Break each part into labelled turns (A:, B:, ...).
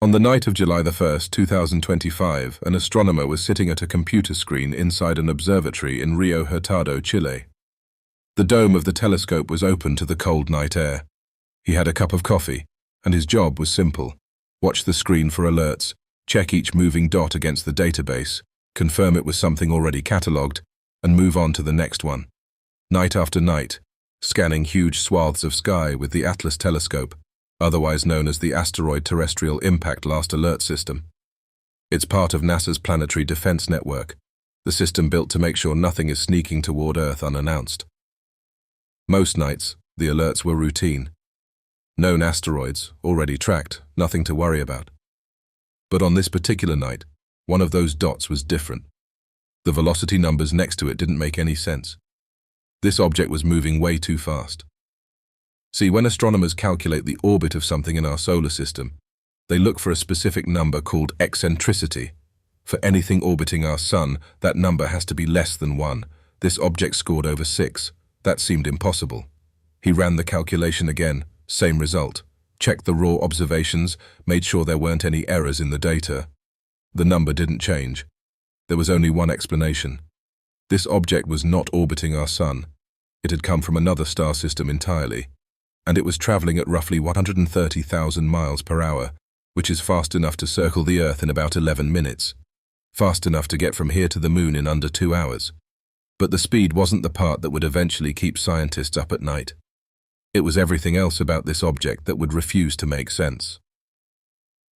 A: On the night of July 1st, 2025, an astronomer was sitting at a computer screen inside an observatory in Rio Hurtado, Chile. The dome of the telescope was open to the cold night air. He had a cup of coffee, and his job was simple. Watch the screen for alerts, check each moving dot against the database, confirm it was something already catalogued, and move on to the next one. Night after night, scanning huge swaths of sky with the Atlas telescope, otherwise known as the Asteroid Terrestrial Impact Last Alert System. It's part of NASA's Planetary Defense Network, the system built to make sure nothing is sneaking toward Earth unannounced. Most nights, the alerts were routine. Known asteroids, already tracked, nothing to worry about. But on this particular night, one of those dots was different. The velocity numbers next to it didn't make any sense. This object was moving way too fast. See, when astronomers calculate the orbit of something in our solar system, they look for a specific number called eccentricity. For anything orbiting our sun, that number has to be less than 1. This object scored over 6. That seemed impossible. He ran the calculation again, same result. Checked the raw observations, made sure there weren't any errors in the data. The number didn't change. There was only one explanation. This object was not orbiting our sun. It had come from another star system entirely. And it was traveling at roughly 130,000 miles per hour, which is fast enough to circle the Earth in about 11 minutes. Fast enough to get from here to the Moon in under 2 hours. But the speed wasn't the part that would eventually keep scientists up at night. It was everything else about this object that would refuse to make sense.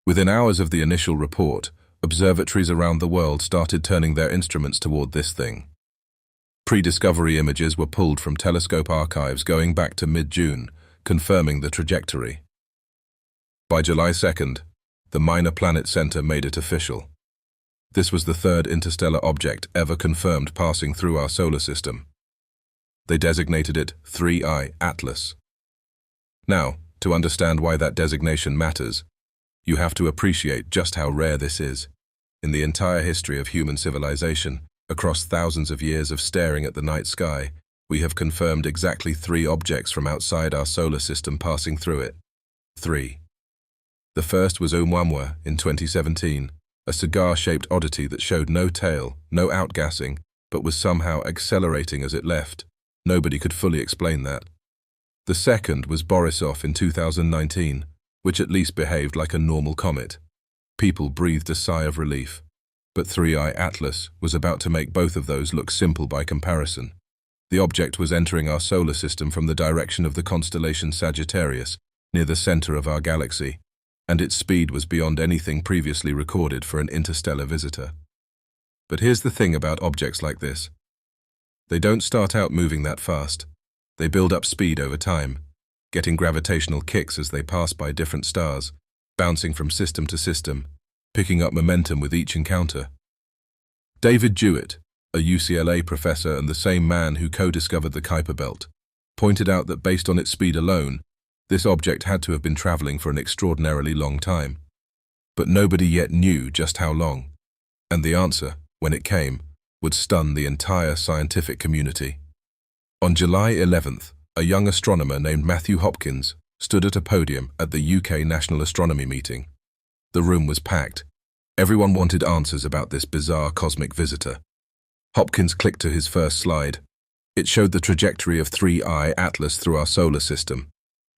A: Within hours of the initial report, observatories around the world started turning their instruments toward this thing. Pre-discovery images were pulled from telescope archives going back to mid-June, confirming the trajectory. By July 2nd, the Minor Planet Center made it official. This was the third interstellar object ever confirmed passing through our solar system. They designated it 3I Atlas. Now, to understand why that designation matters, you have to appreciate just how rare this is. In the entire history of human civilization, across thousands of years of staring at the night sky, we have confirmed exactly 3 objects from outside our solar system passing through it. 3. The first was Oumuamua in 2017, a cigar-shaped oddity that showed no tail, no outgassing, but was somehow accelerating as it left. Nobody could fully explain that. The second was Borisov in 2019, which at least behaved like a normal comet. People breathed a sigh of relief. But 3I Atlas was about to make both of those look simple by comparison. The object was entering our solar system from the direction of the constellation Sagittarius, near the center of our galaxy, and its speed was beyond anything previously recorded for an interstellar visitor. But here's the thing about objects like this. They don't start out moving that fast. They build up speed over time, getting gravitational kicks as they pass by different stars, bouncing from system to system, picking up momentum with each encounter. David Jewett, a UCLA professor and the same man who co-discovered the Kuiper Belt, pointed out that based on its speed alone, this object had to have been traveling for an extraordinarily long time. But nobody yet knew just how long. And the answer, when it came, would stun the entire scientific community. On July 11th, a young astronomer named Matthew Hopkins stood at a podium at the UK National Astronomy meeting. The room was packed. Everyone wanted answers about this bizarre cosmic visitor. Hopkins clicked to his first slide. It showed the trajectory of 3I Atlas through our solar system.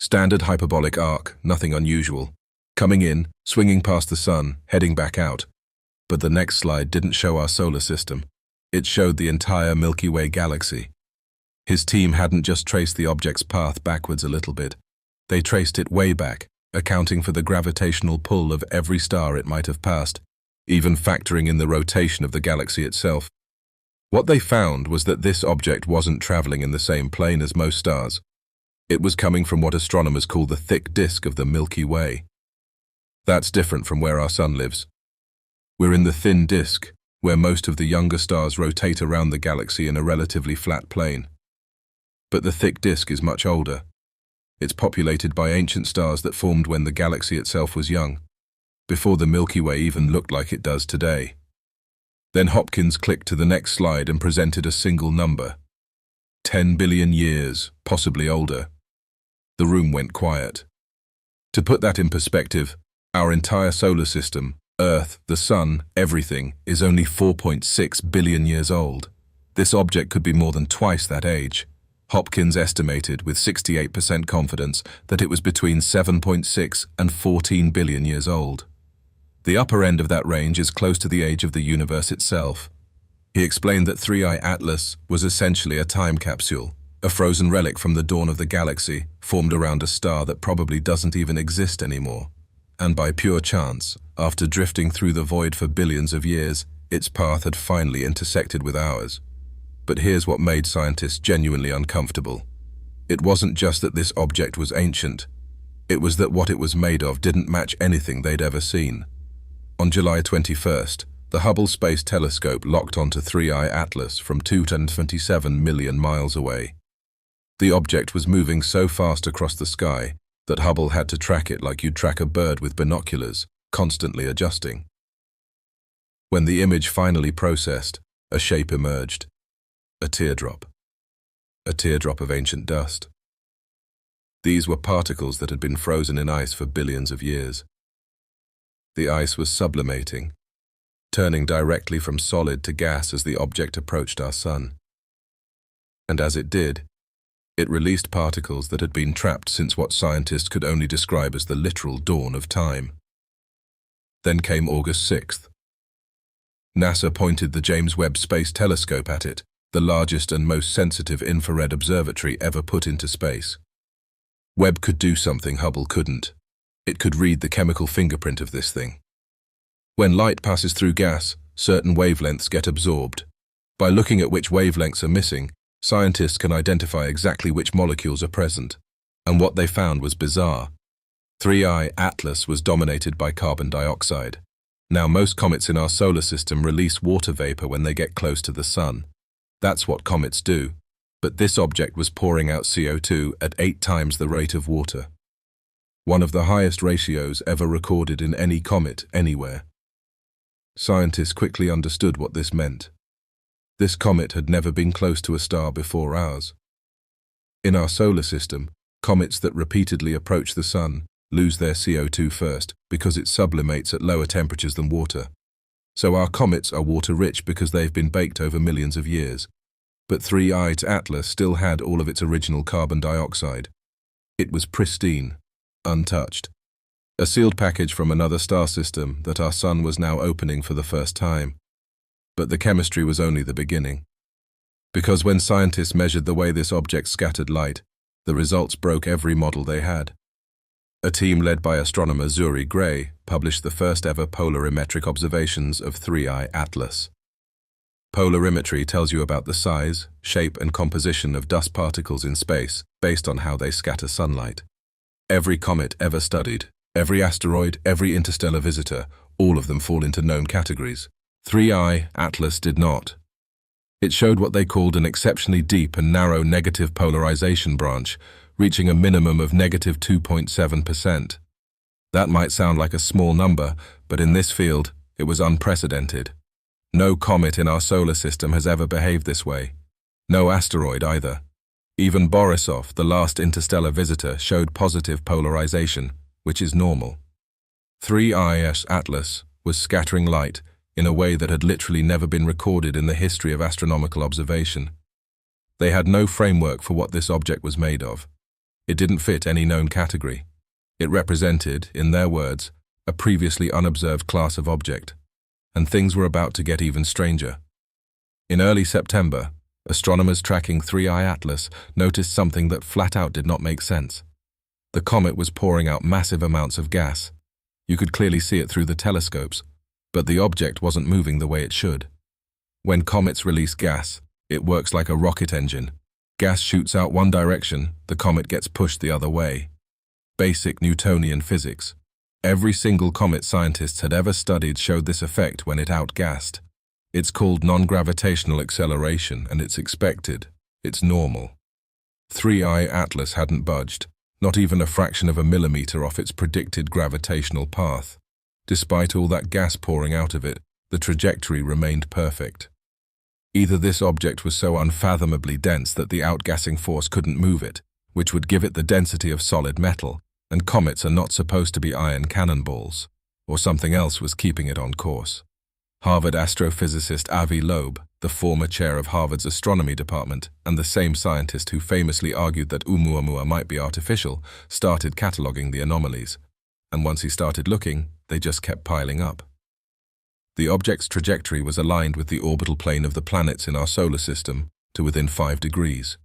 A: Standard hyperbolic arc, nothing unusual. Coming in, swinging past the sun, heading back out. But the next slide didn't show our solar system. It showed the entire Milky Way galaxy. His team hadn't just traced the object's path backwards a little bit. They traced it way back, accounting for the gravitational pull of every star it might have passed, even factoring in the rotation of the galaxy itself. What they found was that this object wasn't traveling in the same plane as most stars. It was coming from what astronomers call the thick disk of the Milky Way. That's different from where our sun lives. We're in the thin disk, where most of the younger stars rotate around the galaxy in a relatively flat plane. But the thick disk is much older. It's populated by ancient stars that formed when the galaxy itself was young, before the Milky Way even looked like it does today. Then Hopkins clicked to the next slide and presented a single number. 10 billion years, possibly older. The room went quiet. To put that in perspective, Our entire solar system, Earth, the Sun, everything, is only 4.6 billion years old. This object could be more than twice that age. Hopkins estimated with 68% confidence that it was between 7.6 and 14 billion years old. The upper end of that range is close to the age of the universe itself. He explained that 3I Atlas was essentially a time capsule, a frozen relic from the dawn of the galaxy, formed around a star that probably doesn't even exist anymore. And by pure chance, after drifting through the void for billions of years, its path had finally intersected with ours. But here's what made scientists genuinely uncomfortable. It wasn't just that this object was ancient. It was that what it was made of didn't match anything they'd ever seen. On July 21st, the Hubble Space Telescope locked onto 3I Atlas from 227 million miles away. The object was moving so fast across the sky that Hubble had to track it like you'd track a bird with binoculars, constantly adjusting. When the image finally processed, a shape emerged. A teardrop. A teardrop of ancient dust. These were particles that had been frozen in ice for billions of years. The ice was sublimating, turning directly from solid to gas as the object approached our sun. And as it did, it released particles that had been trapped since what scientists could only describe as the literal dawn of time. Then came August 6th. NASA pointed the James Webb Space Telescope at it, the largest and most sensitive infrared observatory ever put into space. Webb could do something Hubble couldn't. It could read the chemical fingerprint of this thing. When light passes through gas, certain wavelengths get absorbed. By looking at which wavelengths are missing, scientists can identify exactly which molecules are present. And what they found was bizarre. 3I Atlas was dominated by carbon dioxide. Now most comets in our solar system release water vapor when they get close to the sun. That's what comets do, but this object was pouring out CO2 at 8 times the rate of water. One of the highest ratios ever recorded in any comet anywhere. Scientists quickly understood what this meant. This comet had never been close to a star before ours. In our solar system, comets that repeatedly approach the sun lose their CO2 first because it sublimates at lower temperatures than water. So our comets are water-rich because they've been baked over millions of years. But 3I Atlas still had all of its original carbon dioxide. It was pristine, untouched. A sealed package from another star system that our sun was now opening for the first time. But the chemistry was only the beginning. Because when scientists measured the way this object scattered light, the results broke every model they had. A team led by astronomer Zuri Gray published the first ever polarimetric observations of 3I Atlas. Polarimetry tells you about the size, shape, and composition of dust particles in space based on how they scatter sunlight. Every comet ever studied, every asteroid, every interstellar visitor, all of them fall into known categories. 3I Atlas did not. It showed what they called an exceptionally deep and narrow negative polarization branch, reaching a minimum of negative 2.7%. That might sound like a small number, but in this field, it was unprecedented. No comet in our solar system has ever behaved this way. No asteroid either. Even Borisov, the last interstellar visitor, showed positive polarization, which is normal. 3I Atlas was scattering light in a way that had literally never been recorded in the history of astronomical observation. They had no framework for what this object was made of. It didn't fit any known category. It represented, in their words, a previously unobserved class of object. And things were about to get even stranger. In early September, astronomers tracking 3I Atlas noticed something that flat out did not make sense. The comet was pouring out massive amounts of gas. You could clearly see it through the telescopes, but the object wasn't moving the way it should. When comets release gas, it works like a rocket engine. Gas shoots out one direction, the comet gets pushed the other way. Basic Newtonian physics. Every single comet scientists had ever studied showed this effect when it outgassed. It's called non-gravitational acceleration, and it's expected. It's normal. 3I Atlas hadn't budged, not even a fraction of a millimeter off its predicted gravitational path. Despite all that gas pouring out of it, the trajectory remained perfect. Either this object was so unfathomably dense that the outgassing force couldn't move it, which would give it the density of solid metal, and comets are not supposed to be iron cannonballs, or something else was keeping it on course. Harvard astrophysicist Avi Loeb, the former chair of Harvard's astronomy department and the same scientist who famously argued that Oumuamua might be artificial, started cataloging the anomalies. And once he started looking, they just kept piling up. The object's trajectory was aligned with the orbital plane of the planets in our solar system to within 5 degrees.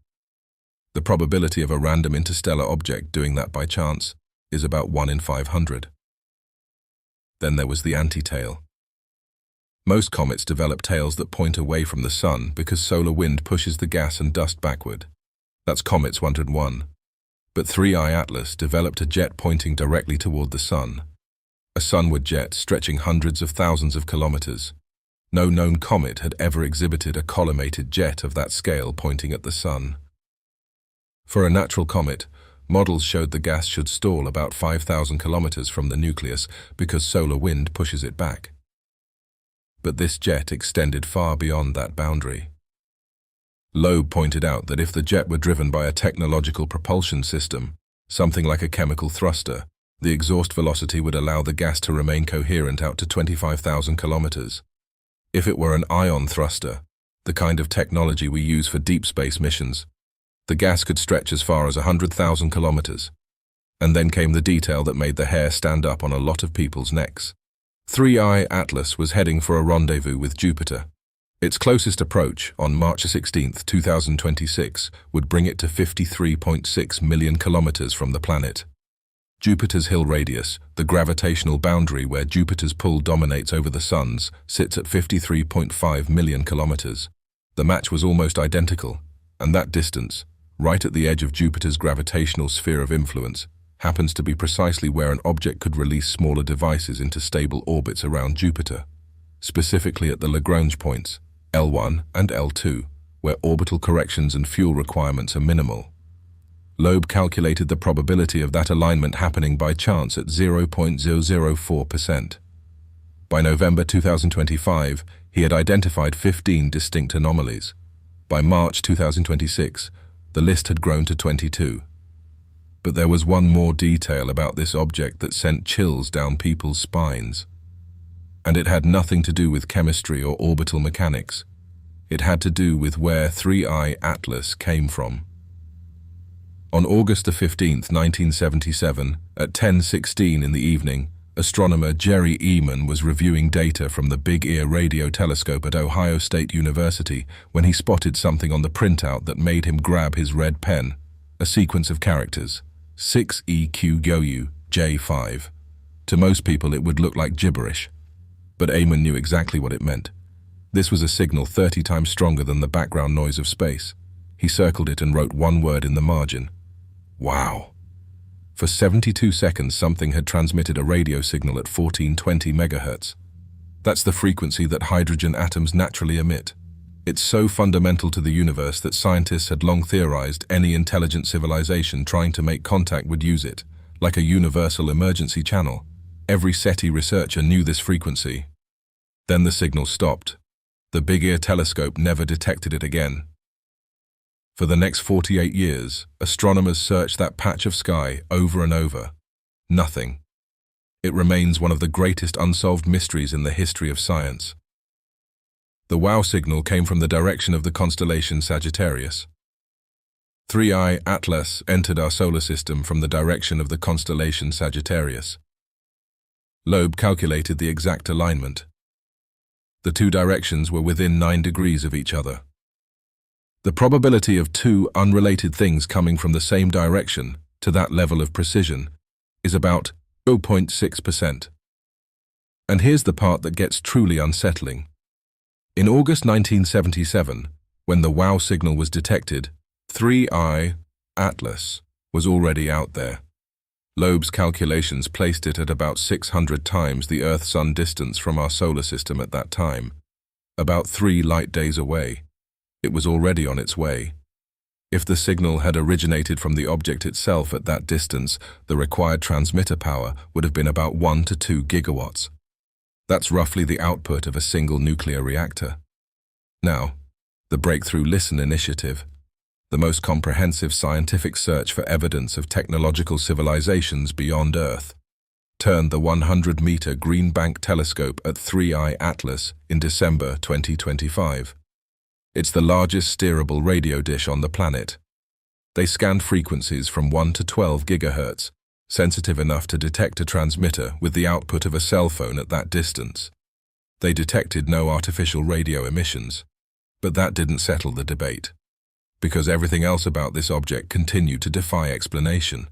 A: The probability of a random interstellar object doing that by chance is about 1 in 500. Then there was the anti-tail. Most comets develop tails that point away from the sun because solar wind pushes the gas and dust backward. That's Comets 101. But 3I Atlas developed a jet pointing directly toward the sun. A sunward jet stretching hundreds of thousands of kilometers. No known comet had ever exhibited a collimated jet of that scale pointing at the sun. For a natural comet, models showed the gas should stall about 5,000 kilometers from the nucleus because solar wind pushes it back. But this jet extended far beyond that boundary. Loeb pointed out that if the jet were driven by a technological propulsion system, something like a chemical thruster, the exhaust velocity would allow the gas to remain coherent out to 25,000 kilometers. If it were an ion thruster, the kind of technology we use for deep space missions, the gas could stretch as far as 100,000 kilometers. And then came the detail that made the hair stand up on a lot of people's necks. 3I Atlas was heading for a rendezvous with Jupiter. Its closest approach, on March 16, 2026, would bring it to 53.6 million kilometers from the planet. Jupiter's Hill radius, the gravitational boundary where Jupiter's pull dominates over the Sun's, sits at 53.5 million kilometers. The match was almost identical, and that distance, right at the edge of Jupiter's gravitational sphere of influence, happens to be precisely where an object could release smaller devices into stable orbits around Jupiter, specifically at the Lagrange points, L1 and L2, where orbital corrections and fuel requirements are minimal. Loeb calculated the probability of that alignment happening by chance at 0.004%. By November 2025, he had identified 15 distinct anomalies. By March 2026, the list had grown to 22. But there was one more detail about this object that sent chills down people's spines. And it had nothing to do with chemistry or orbital mechanics. It had to do with where 3I Atlas came from. On August 15, 1977, at 10:16 in the evening, astronomer Jerry Eman was reviewing data from the Big Ear radio telescope at Ohio State University when he spotted something on the printout that made him grab his red pen, a sequence of characters, 6EQ J5. To most people it would look like gibberish, but Eman knew exactly what it meant. This was a signal 30 times stronger than the background noise of space. He circled it and wrote one word in the margin. Wow. For 72 seconds something had transmitted a radio signal at 1420 megahertz. That's the frequency that hydrogen atoms naturally emit. It's so fundamental to the universe that scientists had long theorized any intelligent civilization trying to make contact would use it, like a universal emergency channel. Every SETI researcher knew this frequency. Then the signal stopped. The Big Ear telescope never detected it again. For the next 48 years, astronomers searched that patch of sky over and over. Nothing. It remains one of the greatest unsolved mysteries in the history of science. The WOW signal came from the direction of the constellation Sagittarius. 3I Atlas entered our solar system from the direction of the constellation Sagittarius. Loeb calculated the exact alignment. The two directions were within 9 degrees of each other. The probability of two unrelated things coming from the same direction to that level of precision is about 0.6%. And here's the part that gets truly unsettling. In August 1977, when the WOW signal was detected, 3I Atlas was already out there. Loeb's calculations placed it at about 600 times the Earth-Sun distance from our solar system at that time, about 3 light days away. It was already on its way. If the signal had originated from the object itself at that distance, the required transmitter power would have been about 1 to 2 gigawatts. That's roughly the output of a single nuclear reactor. Now, the Breakthrough Listen initiative. the most comprehensive scientific search for evidence of technological civilizations beyond Earth, turned the 100-meter Green Bank telescope at 3I Atlas in December 2025. It's the largest steerable radio dish on the planet. They scanned frequencies from 1 to 12 gigahertz, sensitive enough to detect a transmitter with the output of a cell phone at that distance. They detected no artificial radio emissions, but that didn't settle the debate, because everything else about this object continued to defy explanation.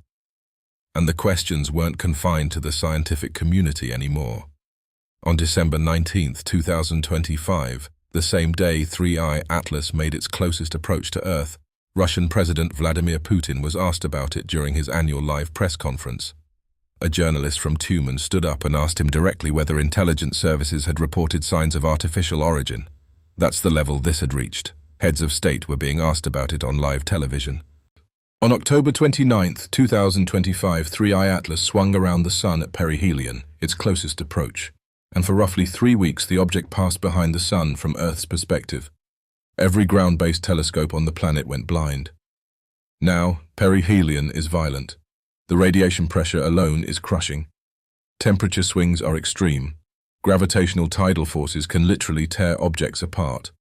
A: And the questions weren't confined to the scientific community anymore. On December 19, 2025, the same day 3I Atlas made its closest approach to Earth, Russian President Vladimir Putin was asked about it during his annual live press conference. A journalist from Tumen stood up and asked him directly whether intelligence services had reported signs of artificial origin. That's the level this had reached. Heads of state were being asked about it on live television. On October 29, 2025, 3I Atlas swung around the Sun at perihelion, its closest approach, and for roughly 3 weeks the object passed behind the Sun from Earth's perspective. Every ground-based telescope on the planet went blind. Now, perihelion is violent. The radiation pressure alone is crushing. Temperature swings are extreme. Gravitational tidal forces can literally tear objects apart.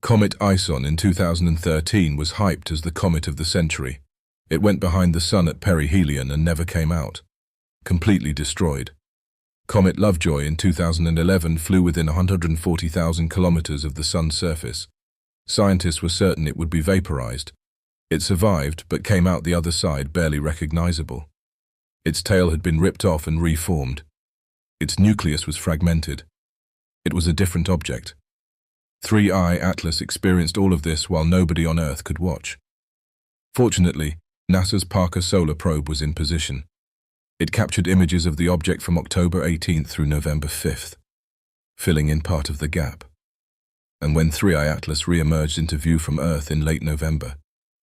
A: Comet Ison in 2013 was hyped as the comet of the century. It went behind the Sun at perihelion and never came out. Completely destroyed. Comet Lovejoy in 2011 flew within 140,000 kilometers of the Sun's surface. Scientists were certain it would be vaporized. It survived, but came out the other side barely recognizable. Its tail had been ripped off and reformed. Its nucleus was fragmented. It was a different object. 3I Atlas experienced all of this while nobody on Earth could watch. Fortunately, NASA's Parker Solar Probe was in position. It captured images of the object from October 18th through November 5th, filling in part of the gap. And when 3I Atlas re-emerged into view from Earth in late November,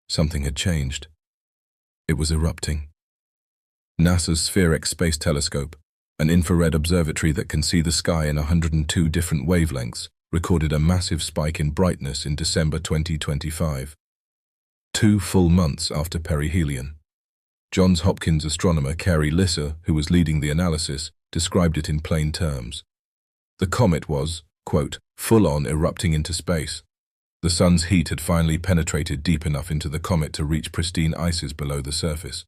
A: something had changed. It was erupting. NASA's Spherex Space Telescope, an infrared observatory that can see the sky in 102 different wavelengths, recorded a massive spike in brightness in December 2025. 2 full months after perihelion. Johns Hopkins astronomer Carrie Lisser, who was leading the analysis, described it in plain terms. The comet was, quote, full-on erupting into space. The Sun's heat had finally penetrated deep enough into the comet to reach pristine ices below the surface.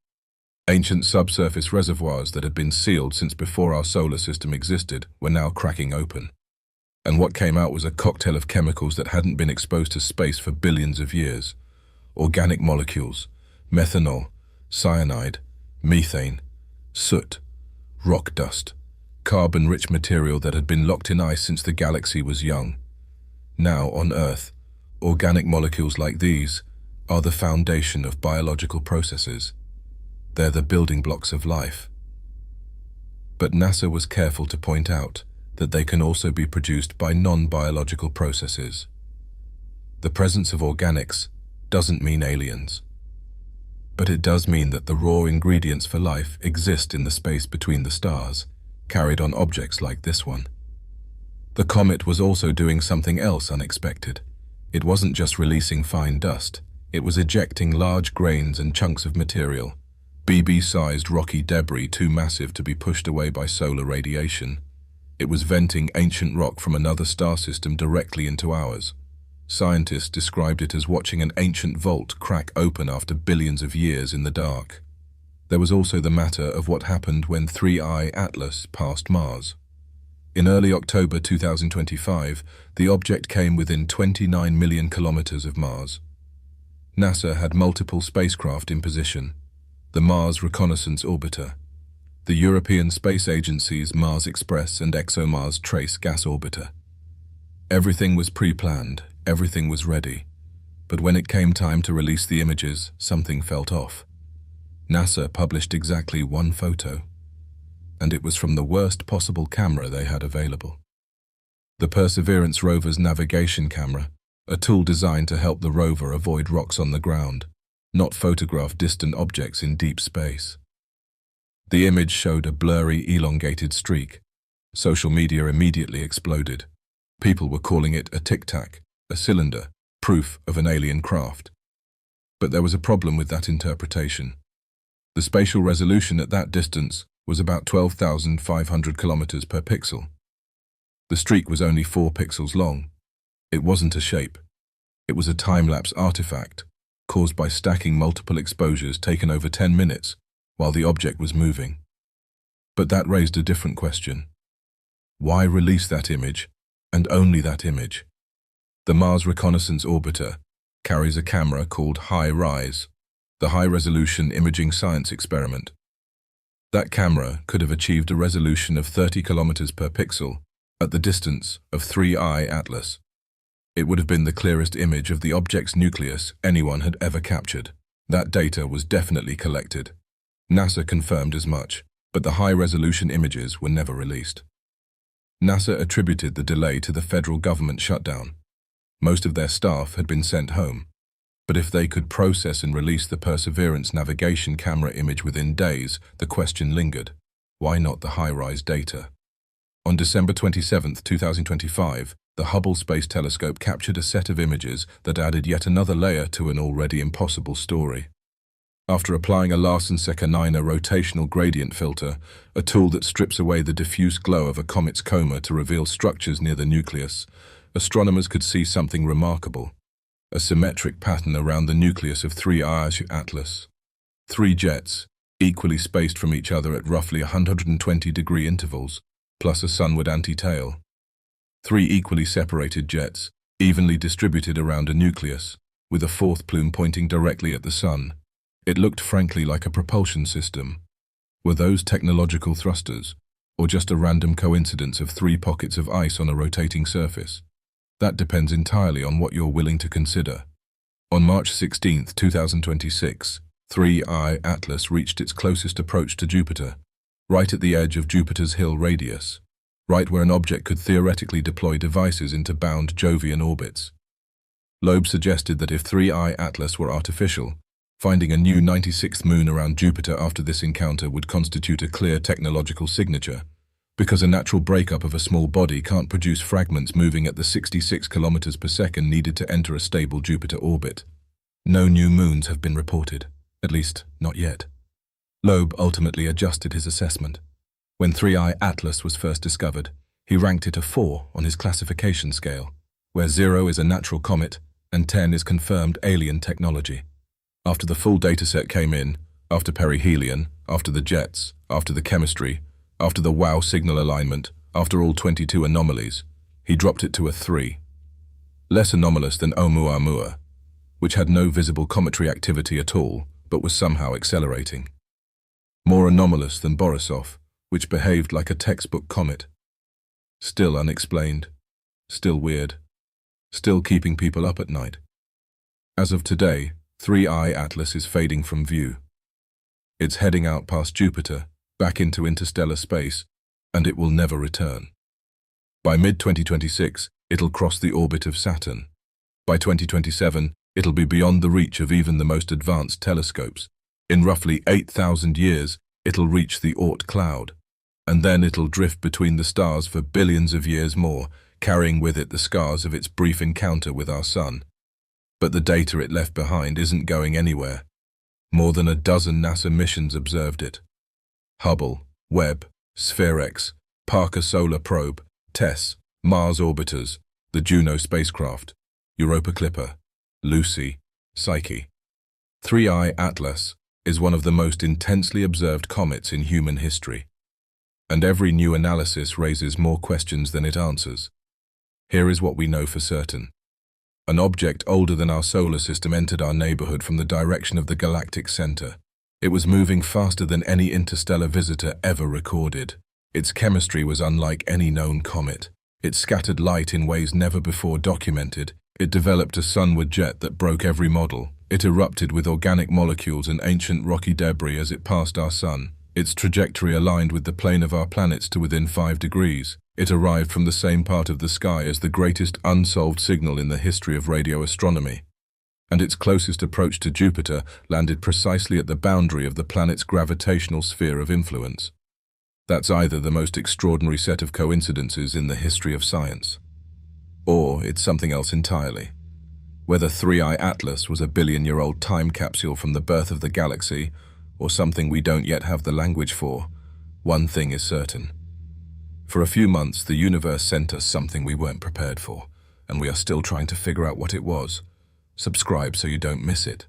A: Ancient subsurface reservoirs that had been sealed since before our solar system existed were now cracking open. And what came out was a cocktail of chemicals that hadn't been exposed to space for billions of years. Organic molecules, methanol, cyanide, methane, soot, rock dust, carbon-rich material that had been locked in ice since the galaxy was young. Now, on Earth, organic molecules like these are the foundation of biological processes. They're the building blocks of life. But NASA was careful to point out that they can also be produced by non-biological processes. The presence of organics doesn't mean aliens. But it does mean that the raw ingredients for life exist in the space between the stars, carried on objects like this one. The comet was also doing something else unexpected. It wasn't just releasing fine dust, it was ejecting large grains and chunks of material, BB-sized rocky debris too massive to be pushed away by solar radiation. It was venting ancient rock from another star system directly into ours. Scientists described it as watching an ancient vault crack open after billions of years in the dark. There was also the matter of what happened when 3I Atlas passed Mars. In early October 2025, the object came within 29 million kilometers of Mars. NASA had multiple spacecraft in position: the Mars Reconnaissance Orbiter, the European Space Agency's Mars Express and ExoMars Trace Gas Orbiter. Everything was pre-planned, everything was ready. But when it came time to release the images, something felt off. NASA published exactly one photo, and it was from the worst possible camera they had available. The Perseverance rover's navigation camera, a tool designed to help the rover avoid rocks on the ground, not photograph distant objects in deep space. The image showed a blurry, elongated streak. Social media immediately exploded. People were calling it a tic-tac, a cylinder, proof of an alien craft. But there was a problem with that interpretation. The spatial resolution at that distance was about 12,500 kilometers per pixel. The streak was only 4 pixels long. It wasn't a shape. It was a time-lapse artifact, caused by stacking multiple exposures taken over 10 minutes while the object was moving. But that raised a different question. Why release that image, and only that image? The Mars Reconnaissance Orbiter carries a camera called HiRISE, the High-Resolution Imaging Science Experiment. That camera could have achieved a resolution of 30 kilometers per pixel at the distance of 3I Atlas. It would have been the clearest image of the object's nucleus anyone had ever captured. That data was definitely collected. NASA confirmed as much, but the high-resolution images were never released. NASA attributed the delay to the federal government shutdown. Most of their staff had been sent home, but if they could process and release the Perseverance navigation camera image within days, the question lingered. Why not the HiRISE data? On December 27, 2025, the Hubble Space Telescope captured a set of images that added yet another layer to an already impossible story. After applying a Larsen-Sekanina rotational gradient filter, a tool that strips away the diffuse glow of a comet's coma to reveal structures near the nucleus, astronomers could see something remarkable: a symmetric pattern around the nucleus of 3I Atlas. 3 jets, equally spaced from each other at roughly 120-degree intervals, plus a sunward anti-tail. 3 equally separated jets, evenly distributed around a nucleus, with a 4th plume pointing directly at the sun. It looked frankly like a propulsion system. Were those technological thrusters, or just a random coincidence of 3 pockets of ice on a rotating surface? That depends entirely on what you're willing to consider. On March 16, 2026, 3I Atlas reached its closest approach to Jupiter, right at the edge of Jupiter's Hill radius, right where an object could theoretically deploy devices into bound Jovian orbits. Loeb suggested that if 3I Atlas were artificial, finding a new 96th moon around Jupiter after this encounter would constitute a clear technological signature, because a natural breakup of a small body can't produce fragments moving at the 66 kilometers per second needed to enter a stable Jupiter orbit. No new moons have been reported, at least not yet. Loeb ultimately adjusted his assessment. When 3I Atlas was first discovered, he ranked it a 4 on his classification scale, where 0 is a natural comet and 10 is confirmed alien technology. After the full dataset came in, after perihelion, after the jets, after the chemistry, after the WOW signal alignment, after all 22 anomalies, he dropped it to a 3. Less anomalous than Oumuamua, which had no visible cometary activity at all, but was somehow accelerating. More anomalous than Borisov, which behaved like a textbook comet. Still unexplained, still weird, still keeping people up at night. As of today, 3I Atlas is fading from view. It's heading out past Jupiter, back into interstellar space, and it will never return. By mid-2026, it'll cross the orbit of Saturn. By 2027, it'll be beyond the reach of even the most advanced telescopes. In roughly 8,000 years, it'll reach the Oort cloud, and then it'll drift between the stars for billions of years more, carrying with it the scars of its brief encounter with our sun. But the data it left behind isn't going anywhere. More than a dozen NASA missions observed it. Hubble, Webb, SphereX, Parker Solar Probe, TESS, Mars Orbiters, the Juno spacecraft, Europa Clipper, Lucy, Psyche. 3I Atlas is one of the most intensely observed comets in human history, and every new analysis raises more questions than it answers. Here is what we know for certain. An object older than our solar system entered our neighborhood from the direction of the galactic center. It was moving faster than any interstellar visitor ever recorded. Its chemistry was unlike any known comet. It scattered light in ways never before documented. It developed a sunward jet that broke every model. It erupted with organic molecules and ancient rocky debris as it passed our sun. Its trajectory aligned with the plane of our planets to within 5 degrees. It arrived from the same part of the sky as the greatest unsolved signal in the history of radio astronomy. And its closest approach to Jupiter landed precisely at the boundary of the planet's gravitational sphere of influence. That's either the most extraordinary set of coincidences in the history of science, or it's something else entirely. Whether 3i Atlas was a billion-year-old time capsule from the birth of the galaxy, or something we don't yet have the language for, one thing is certain. For a few months, the universe sent us something we weren't prepared for, and we are still trying to figure out what it was. Subscribe so you don't miss it.